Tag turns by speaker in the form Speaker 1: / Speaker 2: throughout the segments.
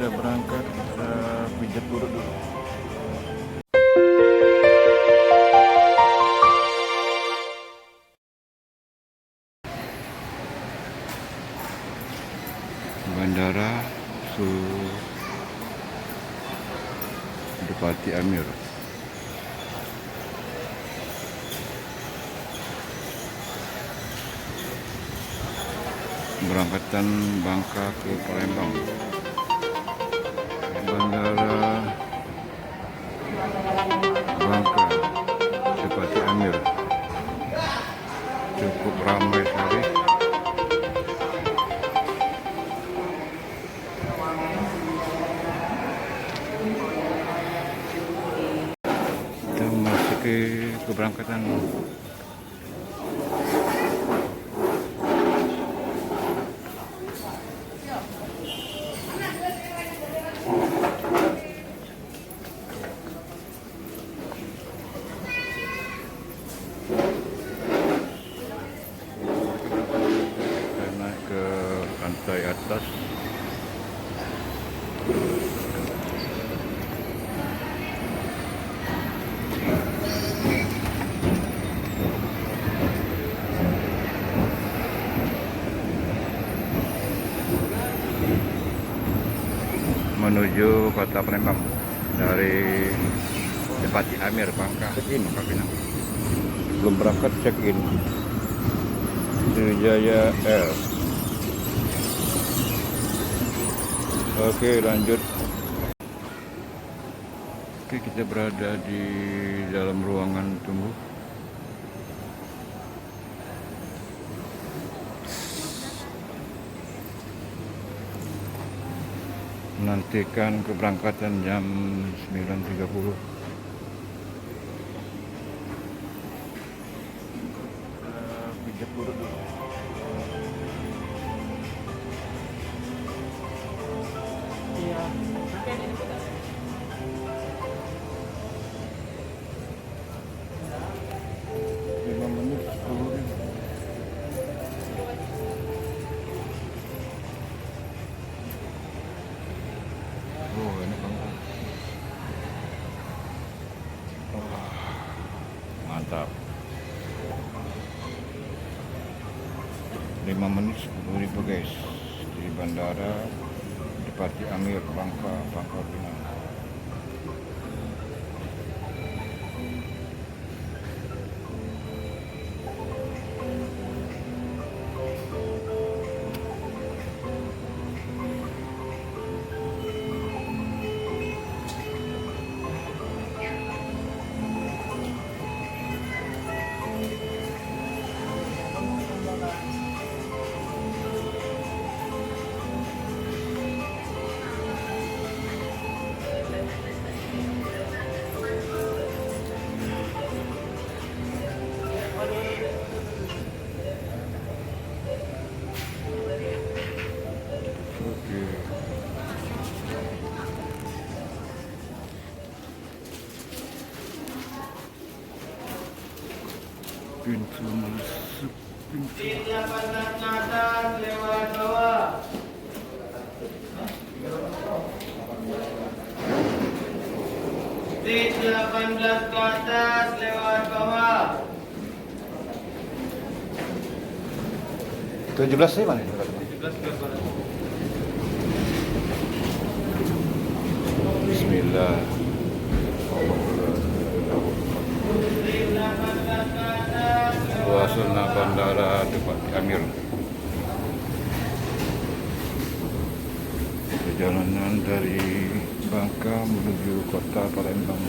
Speaker 1: kita berangkat, kita pijat urut dulu. Bandara Depati Amir. Berangkatan Bangka ke Palembang. Bandara Bangka Depati Amir cukup ramai sekali. Kita masuk ke keberangkatan. Lantai atas menuju kota Palembang dari Depati Amir Bangka Pinang. Belum berangkat check in Sriwijaya Air. Oke, lanjut. Oke, kita berada di dalam ruangan tunggu. Menantikan keberangkatan jam 9.30. Pijat urut dulu. Iya. 5 menit 10.000. Oh, ini Bangka. Oh, mantap. 5 menit 10.000 guys di Bandara Depati Amir Bangka Pinang. Pintu masuk, pintu.
Speaker 2: Pandang ke atas lewat bawah. Seat 18 ke atas lewat bawah.
Speaker 1: 17 sih mana?
Speaker 2: 17 ke bawah.
Speaker 1: Bismillah. Suasana Bandara Depati Amir. Perjalanan dari Bangka menuju kota Palembang.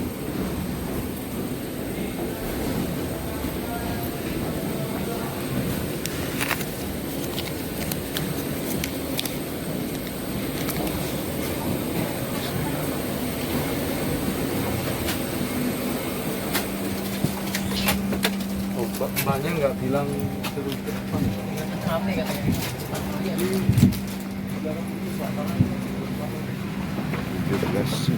Speaker 2: Mbaknya nggak bilang terus ke depan. Rame katanya.
Speaker 1: 17.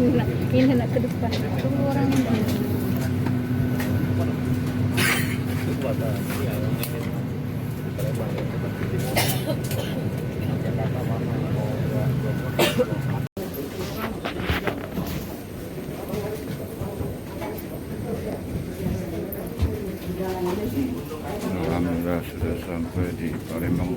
Speaker 3: ini nak ke depan. Tunggu orang ini.
Speaker 1: Alhamdulillah sudah sampai di Palembang.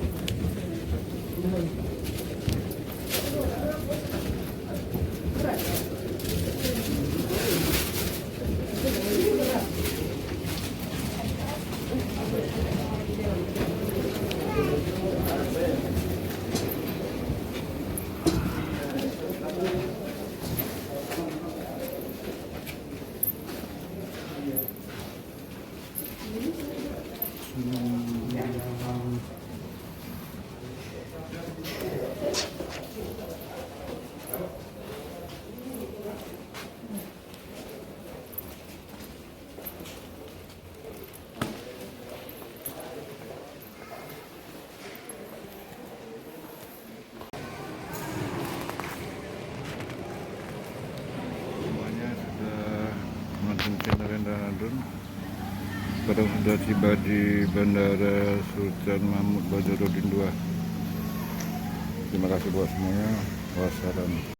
Speaker 1: Semuanya sudah menonton kendaraan drone. Sekarang sudah tiba di Bandara Sultan Mahmud Badarudin II. Terima kasih buat semuanya. Wassalam.